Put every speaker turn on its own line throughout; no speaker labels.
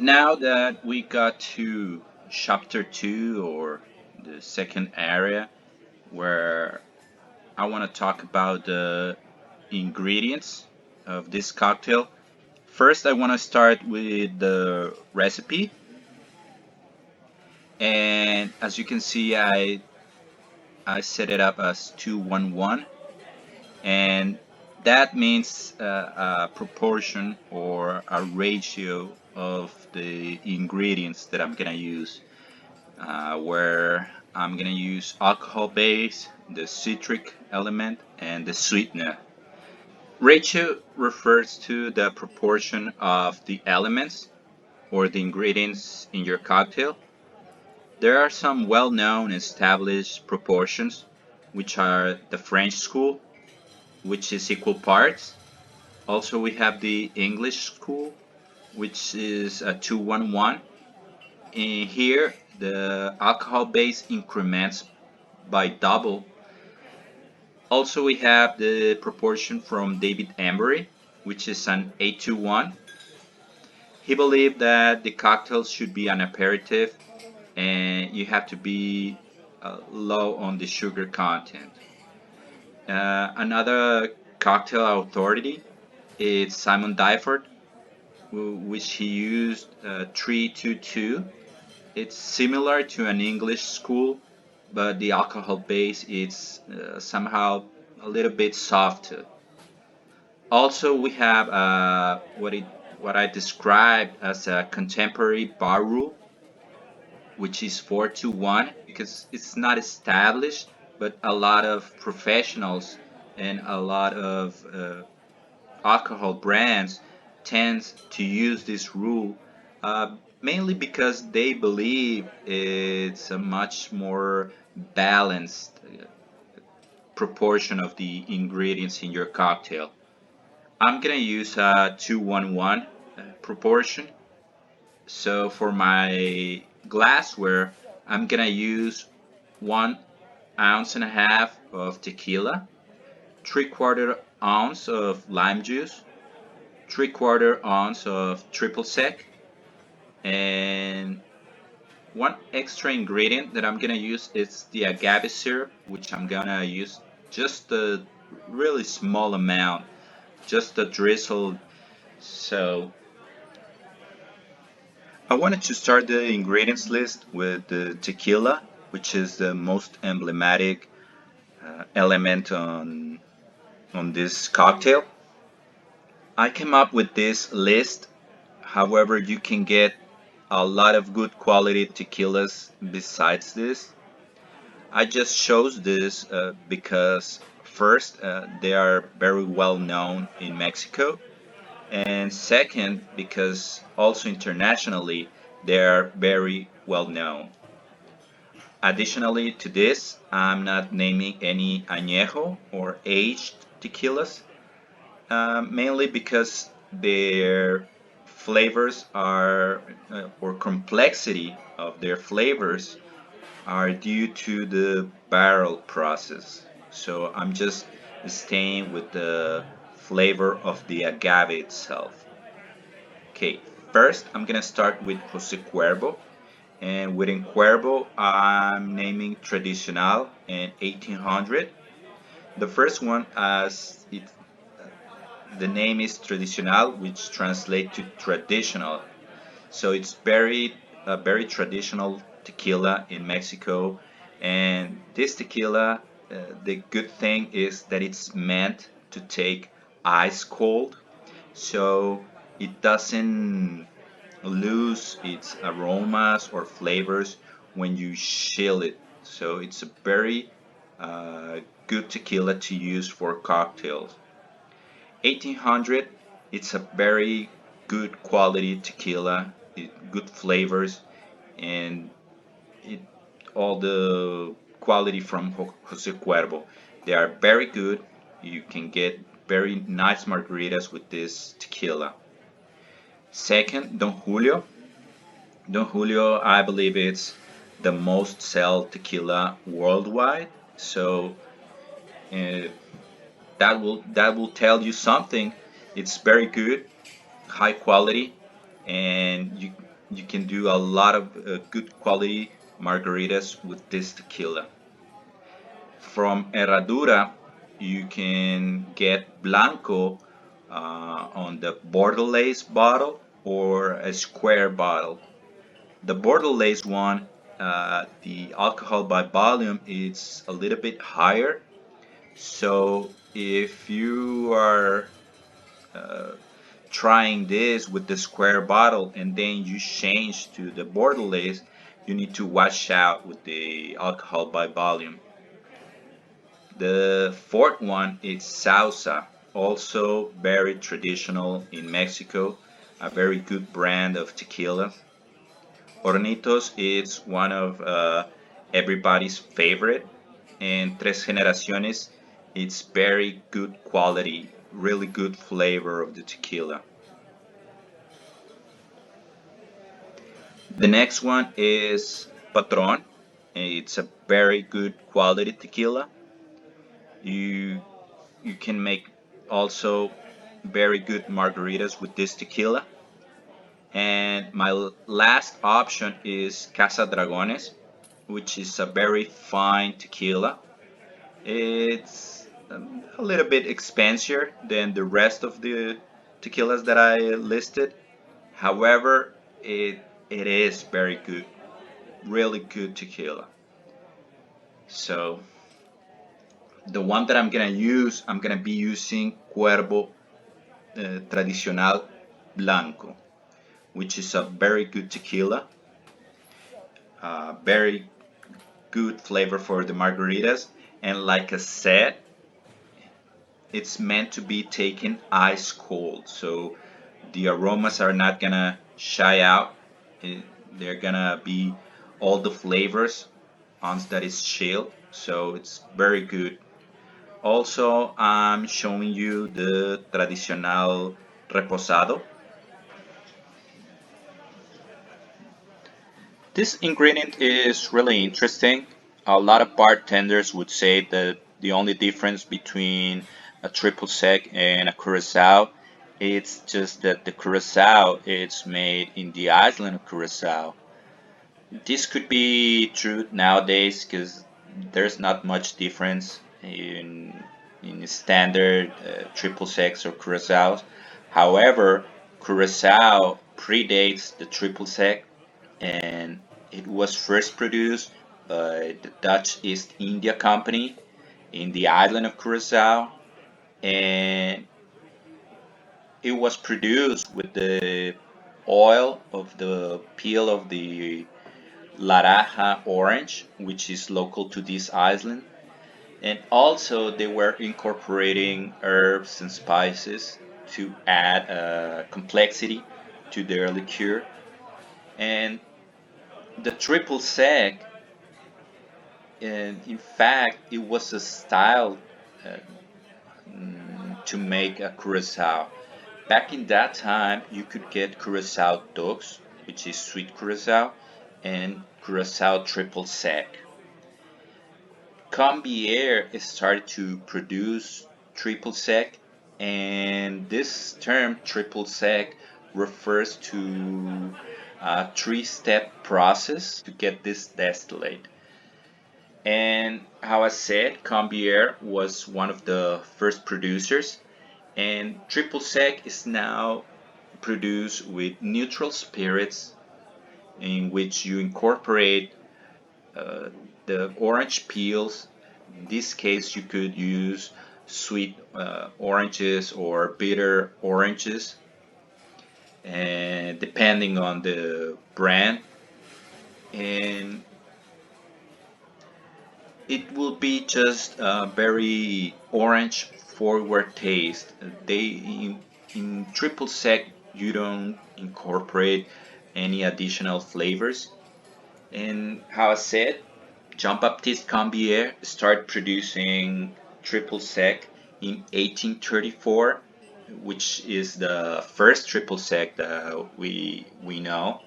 Now that we got to chapter 2 or the second area where I want to talk about the ingredients of this cocktail, first I want to start with the recipe. And as you can see, I set it up as 211, and that means a proportion or a ratio of the ingredients that I'm gonna use, where I'm gonna use alcohol base, the citric element, and the sweetener. Ratio refers to the proportion of the elements or the ingredients in your cocktail. There are some well-known established proportions, which are the French school, which is equal parts. Also, we have the English school, which is a 211. In here, the alcohol base increments by double. Also, we have the proportion from David Embury, which is an 821. He believed that the cocktail should be an aperitif and you have to be low on the sugar content. Another cocktail authority is Simon Dyford, which he used 322. It's similar to an English school, but the alcohol base is somehow a little bit softer. Also, we have what I described as a contemporary bar rule, which is 4-1 because it's not established, but a lot of professionals and a lot of alcohol brands tend to use this rule, mainly because they believe it's a much more balanced proportion of the ingredients in your cocktail. I'm gonna use a 2-1-1 proportion. So for my glassware, I'm gonna use 1.5 ounces of tequila, 3/4 ounce of lime juice, 3/4 ounce of triple sec, and one extra ingredient that I'm gonna use is the agave syrup, which I'm gonna use just a really small amount, just a drizzle. So I wanted to start the ingredients list with the tequila, which is the most emblematic element on this cocktail. I came up with this list. However, you can get a lot of good quality tequilas besides this. I just chose this because first, they are very well known in Mexico, and second, because also internationally they are very well known. Additionally to this, I'm not naming any añejo or aged tequilas, mainly because their flavors are, or complexity of their flavors are due to the barrel process. So I'm just staying with the flavor of the agave itself. Okay, first I'm gonna start with Jose Cuervo, and within Cuervo I'm naming Tradicional and 1800. The first one, as the name is Tradicional, which translates to traditional. So it's very traditional tequila in Mexico, and this tequila, the good thing is that it's meant to take ice cold, so it doesn't lose its aromas or flavors when you chill it. So it's a very good tequila to use for cocktails. 1800, it's a very good quality tequila, good flavors, and it, all the quality from Jose Cuervo. They are very good. You can get very nice margaritas with this tequila. Second, Don Julio. Don Julio, I believe it's the most sell tequila worldwide. So uh, that will tell you something. It's very good, high quality, and you can do a lot of good quality margaritas with this tequila. From Herradura, you can get Blanco on the Bordelaise bottle or a square bottle. The Bordelaise one, the alcohol by volume is a little bit higher. So if you are uh, trying this with the square bottle and then you change to the Bordelaise, you need to watch out with the alcohol by volume. The fourth one is salsa, also very traditional in Mexico, a very good brand of tequila. Hornitos is one of everybody's favorite, and Tres Generaciones, it's very good quality, really good flavor of the tequila. The next one is Patron. It's a very good quality tequila. You you can make also very good margaritas with this tequila. And my last option is Casa Dragones, which is a very fine tequila. It's a little bit expensive than the rest of the tequilas that I listed. However, it is very good, really good tequila. So the one that I'm gonna be using Cuervo Tradicional Blanco, which is a very good tequila, very good flavor for the margaritas. And like I said, it's meant to be taken ice cold. So the aromas are not gonna shy out. They're gonna be all the flavors once that is chilled. So it's very good. Also, I'm showing you the tradicional reposado. This ingredient is really interesting. A lot of bartenders would say that the only difference between a triple sec and a curacao, it's just that the curacao is made in the island of Curacao. This could be true nowadays because there's not much difference in standard triple six or curaçaos. However, curacao predates the triple sec, and it was first produced by the Dutch East India Company in the island of Curacao, and it was produced with the oil of the peel of the Laraja orange, which is local to this island. And also, they were incorporating herbs and spices to add complexity to their liqueur. And the triple sec, and in fact, it was a style uh, to make a curacao. Back in that time, you could get curacao dos, which is sweet curacao, and curacao triple sec. Combier started to produce triple sec, and this term triple sec refers to a three-step process to get this distillate. And how I said, Combier was one of the first producers, and triple sec is now produced with neutral spirits in which you incorporate uh, the orange peels. In this case, you could use sweet oranges or bitter oranges, and depending on the brand. And it will be just a very orange forward taste. In triple sec, you don't incorporate any additional flavors. And how I said, Jean Baptiste Cambier started producing triple sec in 1834, which is the first triple sec that we know.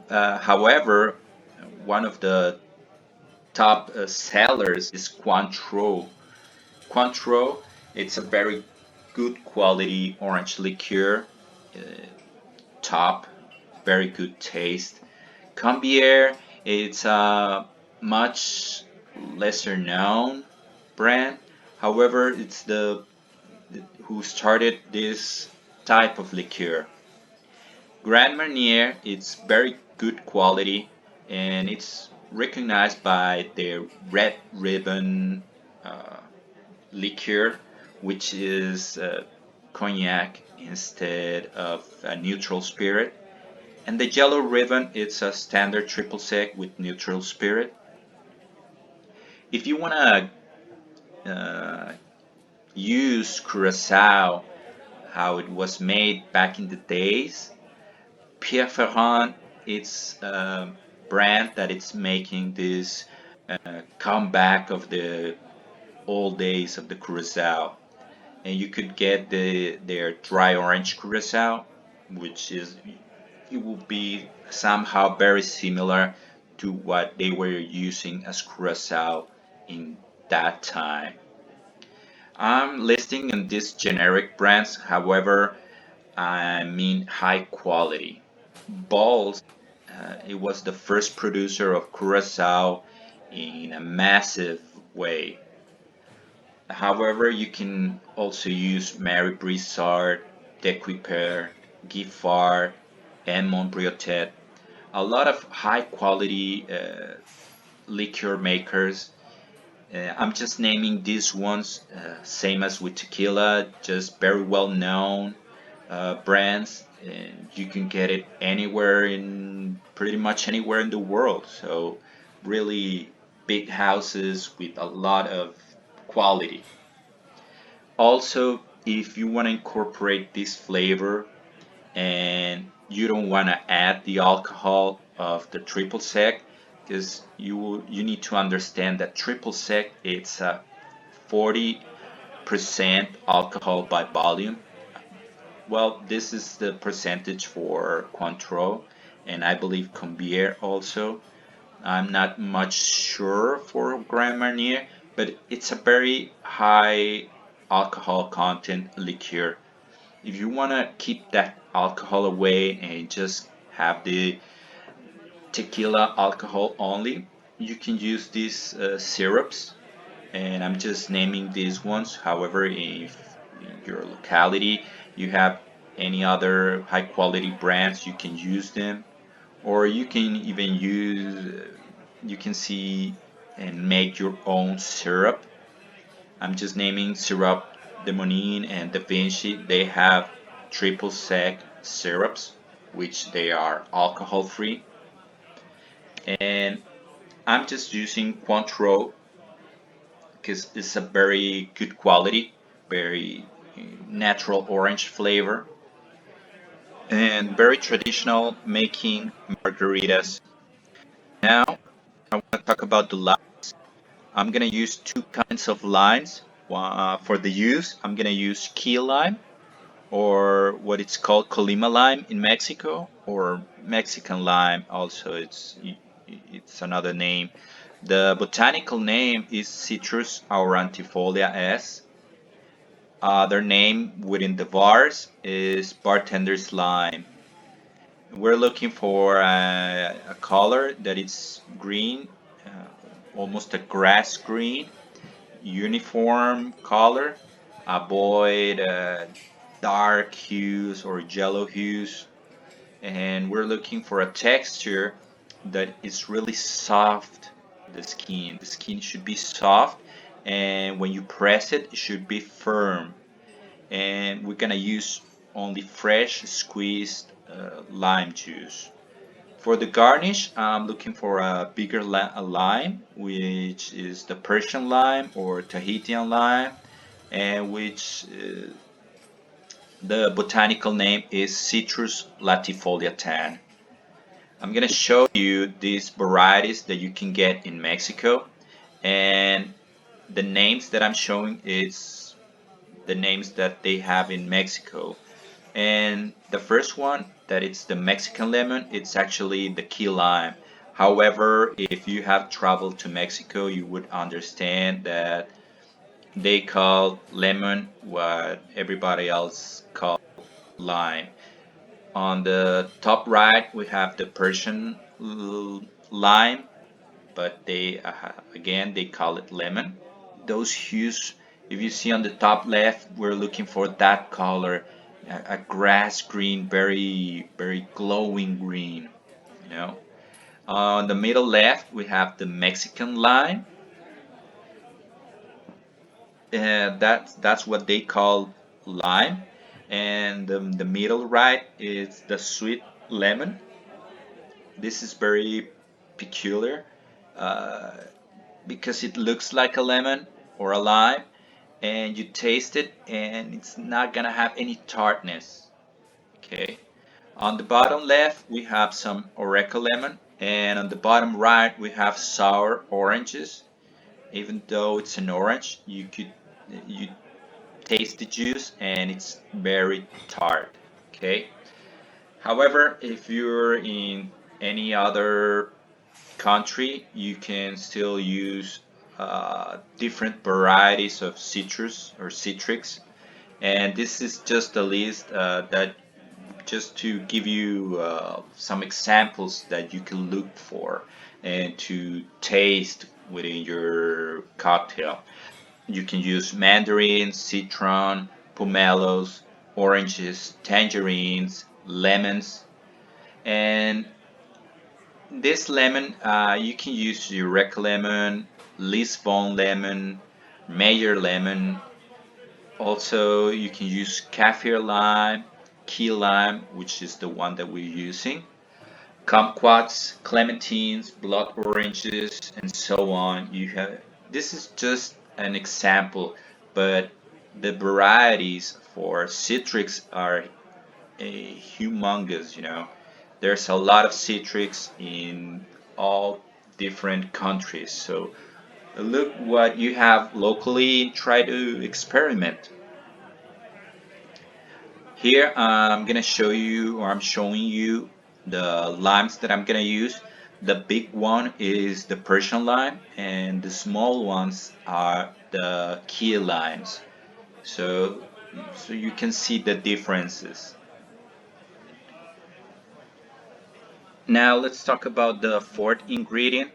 However, one of the top sellers is Cointreau. Cointreau, it's a very good quality orange liqueur, uh, top, very good taste. Cambier, it's a much lesser known brand. However, it's the who started this type of liqueur. Grand Marnier, it's very good quality and it's recognized by their red ribbon uh, liqueur, which is cognac instead of a neutral spirit. And the yellow ribbon, it's a standard triple sec with neutral spirit. If you want to use Curacao, how it was made back in the days, Pierre Ferrand, it's a brand that it's making this comeback of the old days of the Curacao. And you could get their dry orange Curacao, which is it will be somehow very similar to what they were using as Curacao in that time. I'm listing in these generic brands, however, I mean high quality. Balls, it was the first producer of Curacao in a massive way. However, you can also use Mary Brizard, Dequipere, Giffard, and Montbriotet. A lot of high quality liquor makers. I'm just naming these ones, same as with tequila, just very well known brands. And you can get it anywhere in pretty much anywhere in the world. So, really big houses with a lot of quality. Also, if you want to incorporate this flavor and you don't want to add the alcohol of the triple sec, because you need to understand that triple sec it's a 40% alcohol by volume. Well, this is the percentage for Cointreau, and I believe Combier also. I'm not much sure for Grand Marnier, but it's a very high alcohol content liqueur. If you want to keep that alcohol away and just have the tequila alcohol only, you can use these syrups, and I'm just naming these ones. However, if in your locality you have any other high quality brands, you can use them, or you can even use, you can see and make your own syrup. I'm just naming syrup de Monin and Da Vinci. They have triple sec syrups, which they are alcohol free. And I'm just using Cointreau because it's a very good quality, very natural orange flavor, and very traditional making margaritas. Now, I want to talk about the lime. I'm going to use two kinds of limes. For the use, I'm going to use key lime, or what it's called Colima lime in Mexico, or Mexican lime also. It's another name. The botanical name is Citrus aurantifolia S. Their name within the vars is bartender's lime. We're looking for a color that is green, almost a grass green, uniform color. Avoid dark hues or yellow hues. And we're looking for a texture that is really soft. The skin should be soft, and when you press it, it should be firm. And we're gonna use only fresh squeezed lime juice. For the garnish, I'm looking for a bigger a lime, which is the Persian lime or Tahitian lime, and which the botanical name is Citrus latifolia tan. I'm gonna show you these varieties that you can get in Mexico, and the names that I'm showing is the names that they have in Mexico. And the first one, that it's the Mexican lemon, it's actually the key lime. However, if you have traveled to Mexico, you would understand that they call lemon what everybody else calls lime. On the top right, we have the Persian lime, but they again they call it lemon. Those hues, if you see on the top left, we're looking for that color, a grass green, very glowing green. You know. On the middle left, we have the Mexican lime. That's what they call lime, and the middle right is the sweet lemon. This is very peculiar uh, because it looks like a lemon or a lime, and you taste it, and it's not gonna have any tartness. Okay. On the bottom left, we have some Oreca lemon, and on the bottom right, we have sour oranges. Even though it's an orange, you taste the juice and it's very tart. Okay. However, if you're in any other country, you can still use different varieties of citrus or citrics. And this is just a list that just to give you some examples that you can look for and to taste within your cocktail. You can use mandarin, citron, pomelos, oranges, tangerines, lemons, and this lemon you can use Eureka lemon, Lisbon lemon, Mayer lemon. Also, you can use kaffir lime, key lime, which is the one that we're using, kumquats, clementines, blood oranges, and so on. You have this is just an example, but the varieties for citrics are humongous. There's a lot of citrics in all different countries. So look what you have locally. Try to experiment. Here I'm gonna show you, or I'm showing you the limes that I'm gonna use. The big one is the Persian lime, and the small ones are the key limes. So, so you can see the differences. Now let's talk about the fourth ingredient,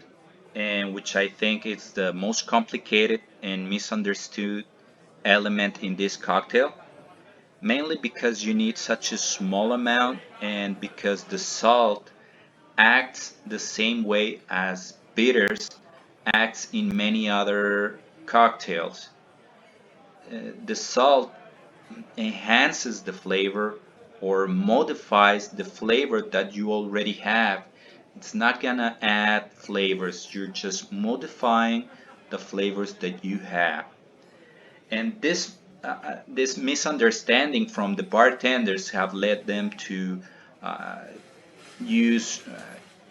and which I think is the most complicated and misunderstood element in this cocktail. Mainly because you need such a small amount and because the salt acts the same way as bitters acts in many other cocktails. The salt enhances the flavor or modifies the flavor that you already have. It's not gonna add flavors, you're just modifying the flavors that you have. And this misunderstanding from the bartenders have led them to uh, use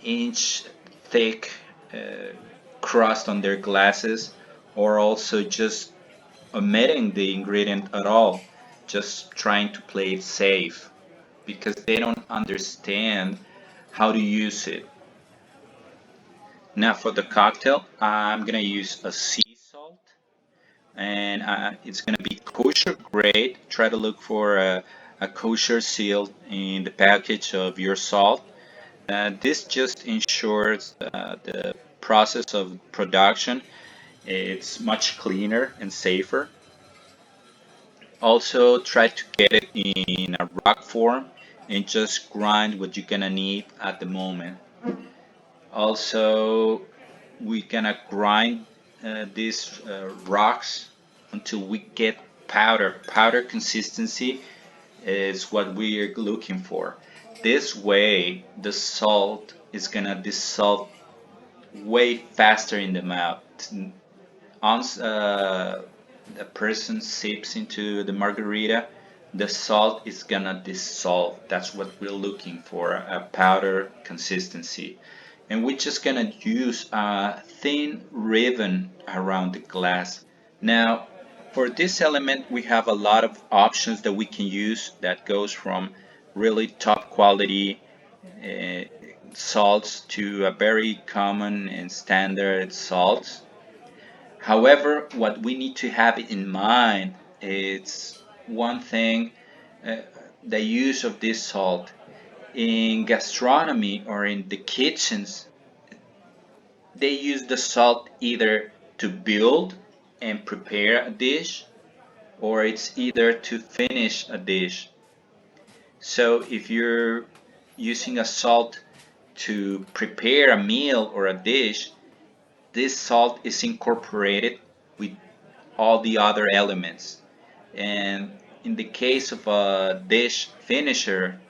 inch thick uh, crust on their glasses, or also just omitting the ingredient at all, just trying to play it safe because they don't understand how to use it. Now for the cocktail, I'm gonna use a sea salt, and it's gonna be kosher grade. Try to look for a kosher seal in the package of your salt. This just ensures the process of production. It's much cleaner and safer. Also, try to get it in a rock form and just grind what you're gonna need at the moment. Also, we're gonna grind these rocks until we get powder. Powder consistency is what we are looking for. This way, the salt is gonna dissolve way faster in the mouth. Once the person sips into the margarita, the salt is gonna dissolve. That's what we're looking for, a powder consistency. And we're just gonna use a thin ribbon around the glass. Now, for this element, we have a lot of options that we can use that goes from really top quality uh, salts to a very common and standard salts. However, what we need to have in mind is one thing, uh, the use of this salt. In gastronomy or in the kitchens, they use the salt either to build and prepare a dish, or it's either to finish a dish. So if you're using a salt to prepare a meal or a dish, this salt is incorporated with all the other elements. And in the case of a dish finisher,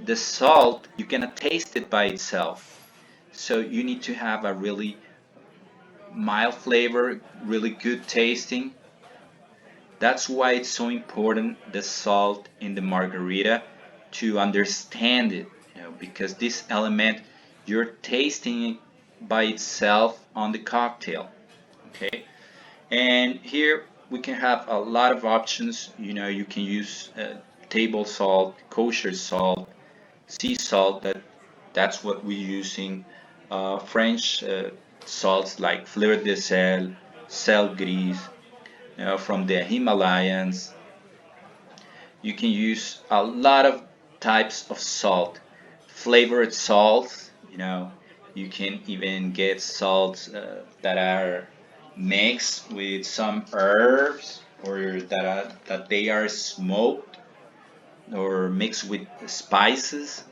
the salt, you cannot taste it by itself. So you need to have a really mild flavor, really good tasting. That's why it's so important, the salt in the margarita, to understand it, because this element you're tasting it by itself on the cocktail. Okay, and here we can have a lot of options. You can use table salt, kosher salt, sea salt. That's what we're using. French salts like fleur de sel gris, from the Himalayas. You can use a lot of types of salt, flavored salts. You can even get salts that are mixed with some herbs, or that they are smoked or mixed with spices.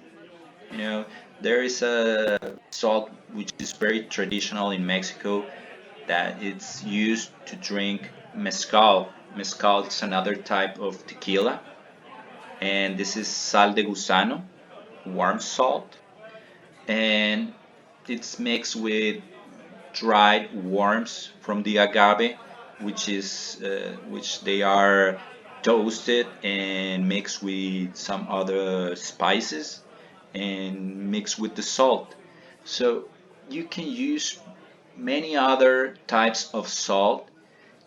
You know, there is a salt which is very traditional in Mexico, that it's used to drink mezcal. Mezcal is another type of tequila, and this is sal de gusano, warm salt, and it's mixed with dried worms from the agave, which they are toasted and mixed with some other spices and mixed with the salt. So you can use many other types of salt,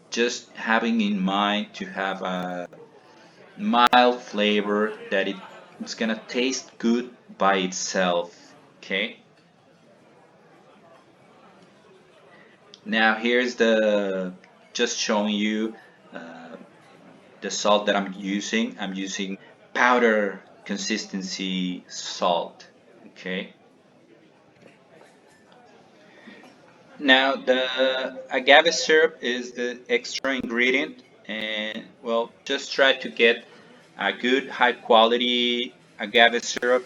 just having in mind to have a mild flavor that it's gonna taste good by itself. Okay, now here's the just showing you uh, the salt that I'm using. I'm using powder consistency salt. Okay, now the agave syrup is the extra ingredient, and well, just try to get a good high quality agave syrup.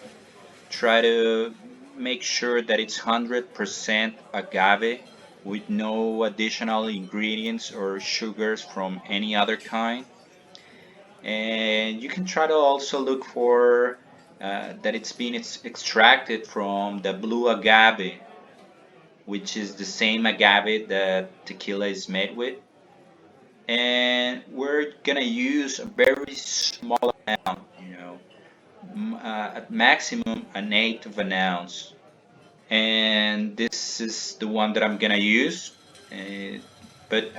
Try to make sure that it's 100% agave, with no additional ingredients or sugars from any other kind. And you can try to also look for that it's been extracted from the blue agave, which is the same agave that tequila is made with. And we're gonna use a very small amount, at maximum an eighth of an ounce. And this is the one that I'm gonna use. Uh, but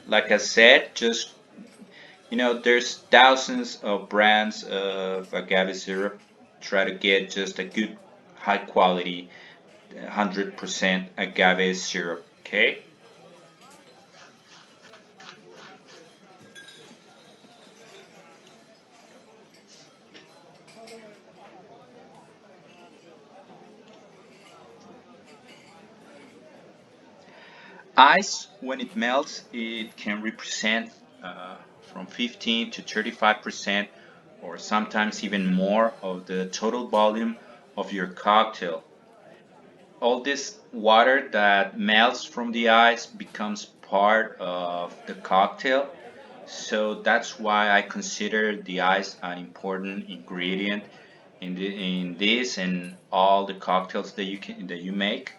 like I said, just there's thousands of brands of agave syrup. Try to get just a good, high quality, 100% agave syrup. Okay. Ice, when it melts, it can represent from 15 to 35%, or sometimes even more, of the total volume of your cocktail. All this water that melts from the ice becomes part of the cocktail. So that's why I consider the ice an important ingredient in this and all the cocktails that you make.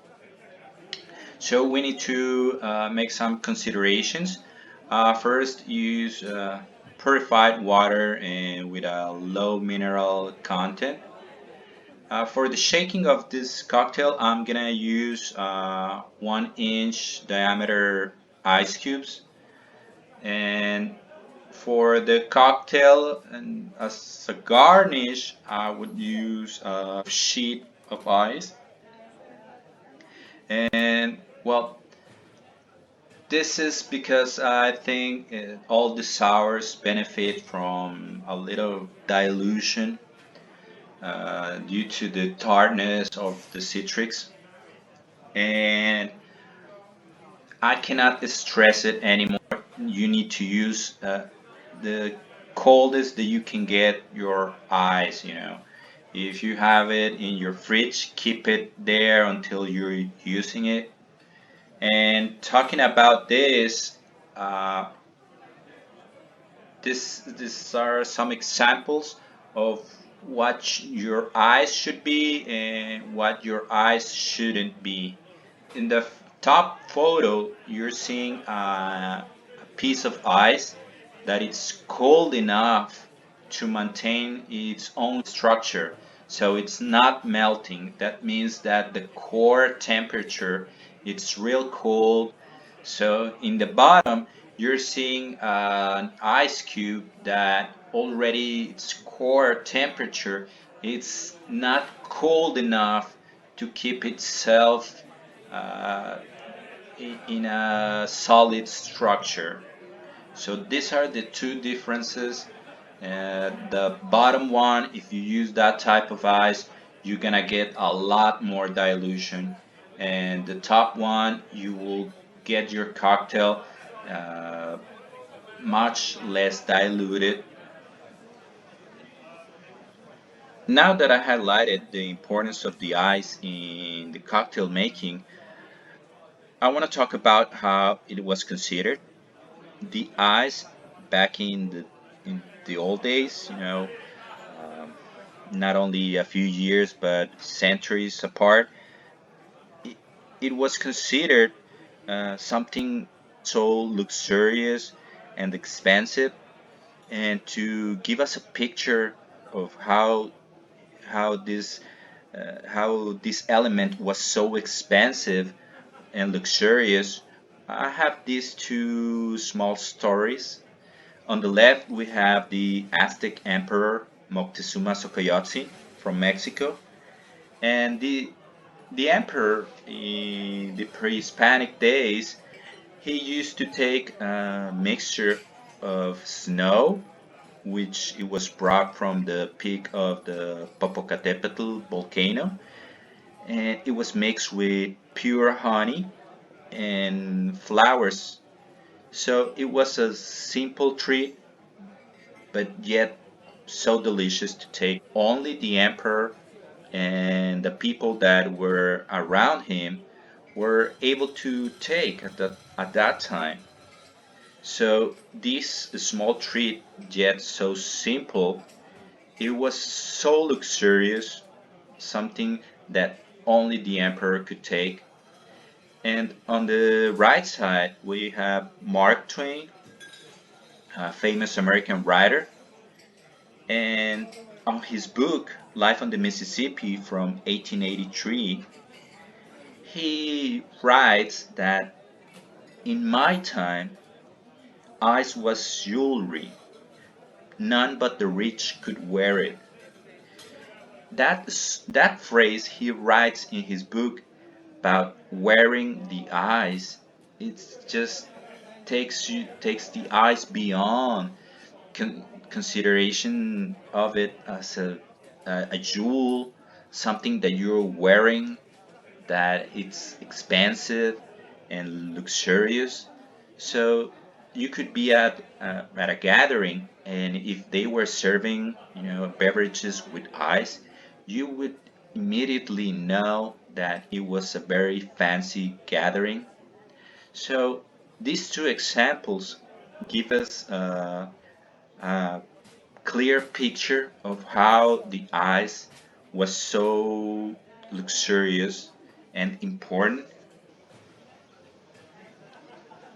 So we need to make some considerations. First, use purified water and with a low mineral content. For the shaking of this cocktail, I'm gonna use 1 inch diameter ice cubes. And for the cocktail, and as a garnish, I would use a sheet of ice. And well, this is because I think all the sours benefit from a little dilution. due to the tartness of the citrics, and I cannot stress it anymore. You need to use the coldest that you can get your ice, you know. If you have it in your fridge, keep it there until you're using it. And talking about this, uh, these are some examples of what your eyes should be and what your eyes shouldn't be. In the top photo, you're seeing a piece of ice that it's cold enough to maintain its own structure. So it's not melting. That means that the core temperature it's real cold. So in the bottom, you're seeing an ice cube that already its core temperature it's not cold enough to keep itself uh, in a solid structure. So these are the two differences. The bottom one, if you use that type of ice, you're gonna get a lot more dilution, and the top one, you will get your cocktail uh, much less diluted. Now that I highlighted the importance of the ice in the cocktail making, I want to talk about how it was considered. The ice back in the old days, you know, um, not only a few years but centuries apart, it, it was considered something so luxurious and expensive. And to give us a picture of how this element was so expensive and luxurious, I have these two small stories. On the left, we have the Aztec Emperor Moctezuma Xocoyotzin from Mexico, and the emperor in the pre-Hispanic days, he used to take a mixture of snow, which it was brought from the peak of the Popocatépetl volcano, and it was mixed with pure honey and flowers. So it was a simple treat, but yet so delicious to take. Only the emperor and the people that were around him were able to take at that time. So this small treat, yet so simple, it was so luxurious, something that only the emperor could take. And on the right side, we have Mark Twain, a famous American writer, and on his book Life on the Mississippi from 1883, he writes that in my time, ice was jewelry. None but the rich could wear it. That phrase he writes in his book about wearing the ice, it just takes the ice beyond consideration of it as a jewel, something that you're wearing, that it's expensive and luxurious. So you could be at a gathering, and if they were serving, you know, beverages with ice, you would immediately know that it was a very fancy gathering. So these two examples give us a clear picture of how the ice was so luxurious and important.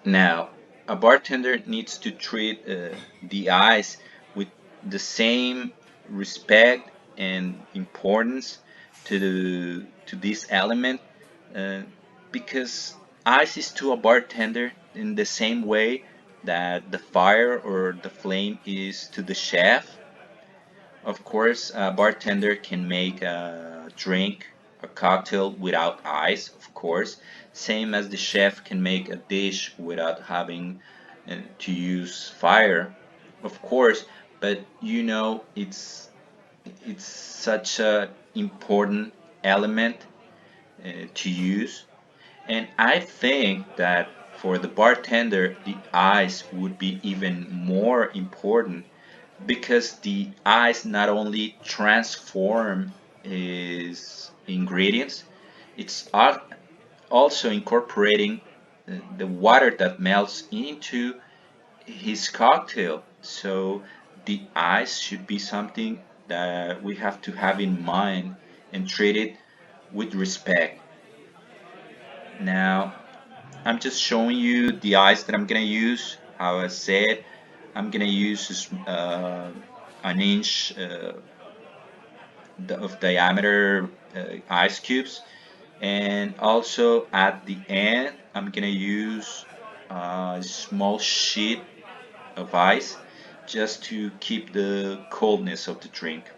Now, a bartender needs to treat the ice with the same respect and importance to this element, uh, because ice is to a bartender in the same way that the fire or the flame is to the chef. Of course, a bartender can make a drink, a cocktail without ice, of course, same as the chef can make a dish without having to use fire, of course, but you know, It's such an important element to use. And I think that for the bartender, the ice would be even more important because the ice not only transform his ingredients, it's also incorporating the water that melts into his cocktail. So the ice should be something that we have to have in mind and treat it with respect. Now, I'm just showing you the ice that I'm gonna use. How I said, I'm gonna use an inch of diameter ice cubes, and also at the end, I'm gonna use a small sheet of ice just to keep the coldness of the drink.